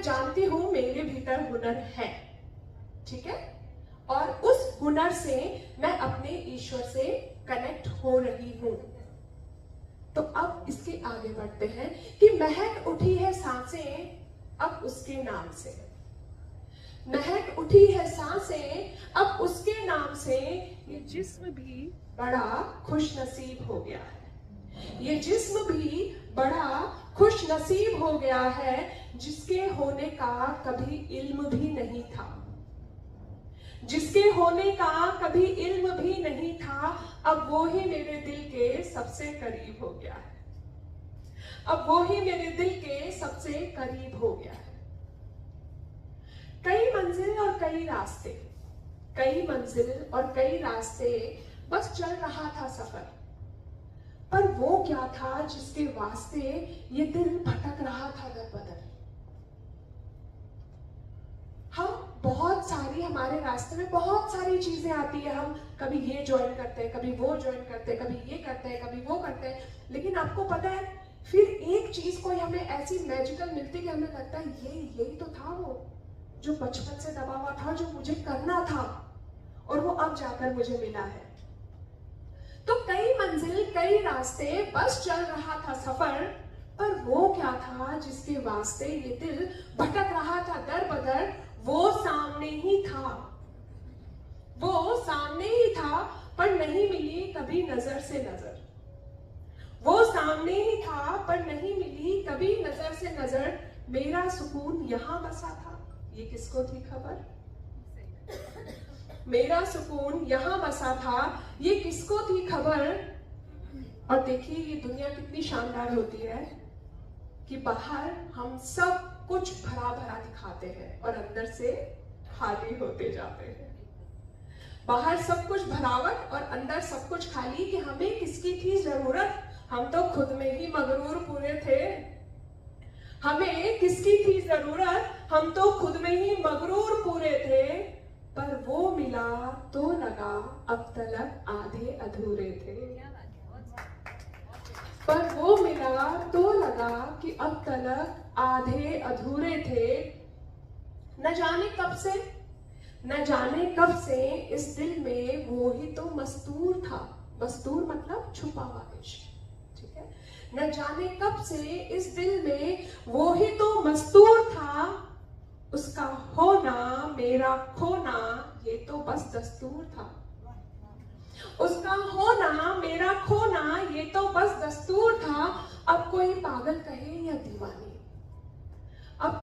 मैं जानती हूं मेरे भीतर हुनर है, ठीक है, और उस हुनर से मैं अपने ईश्वर से कनेक्ट हो रही हूं। तो अब इसके आगे बढ़ते हैं कि महक उठी है सांसें अब उसके नाम से, महक उठी है सांसें अब उसके नाम से, ये जिस्म भी बड़ा खुश नसीब हो गया है, ये जिस्म भी बड़ा खुश नसीब हो गया है, जिसके होने का कभी इल्म भी नहीं था, जिसके होने का कभी इल्म भी नहीं था, अब वो ही मेरे दिल के सबसे करीब हो गया है, अब वो ही मेरे दिल के सबसे करीब हो गया है। कई मंजिल और कई रास्ते, कई मंजिल और कई रास्ते, बस चल रहा था सफर, पर वो क्या था जिसके वास्ते ये दिल भटक रहा था दर बदर। हम बहुत सारी, हमारे रास्ते में बहुत सारी चीजें आती है, हम कभी ये ज्वाइन करते हैं, कभी वो ज्वाइन करते हैं, कभी ये करते हैं, कभी वो करते हैं, लेकिन आपको पता है फिर एक चीज कोई हमें ऐसी मैजिकल मिलती है कि हमें लगता है यही तो था वो जो बचपन से दबा हुआ था, जो मुझे करना था, और वो अब जाकर मुझे मिला है। तो कई मंजिल कई रास्ते, बस चल रहा था सफर, पर वो क्या था जिसके वास्ते ये दिल भटक रहा था दर बदर, वो सामने ही था, वो सामने ही था, पर नहीं मिली कभी नजर से नजर, वो सामने ही था पर नहीं मिली कभी नजर से नजर, मेरा सुकून यहां बसा था, ये किसको थी खबर, मेरा सुकून यहां बसा था, ये किसको थी खबर। और देखिए ये दुनिया कितनी शानदार होती है कि बाहर हम सब कुछ भरा भरा दिखाते हैं और अंदर से खाली होते जाते हैं, बाहर सब कुछ भरावट और अंदर सब कुछ खाली, कि हमें किसकी थी जरूरत, हम तो खुद में ही मगरूर पूरे थे, हमें किसकी थी जरूरत, हम तो खुद में ही मगरूर पूरे थे, पर वो मिला तो लगा अब तलक आधे अधूरे थे, पर वो मिला तो लगा कि अब तलक आधे अधूरे थे। न जाने कब से, न जाने कब से इस दिल में वो ही तो मस्तूर था, मस्तूर मतलब छुपा हुआ इश्क, ठीक है, न जाने कब से इस दिल में वो ही तो मस्तूर था, उसका होना मेरा खोना ये तो बस दस्तूर था, उसका होना मेरा खोना ये तो बस दस्तूर था, अब कोई पागल कहे या दीवानी,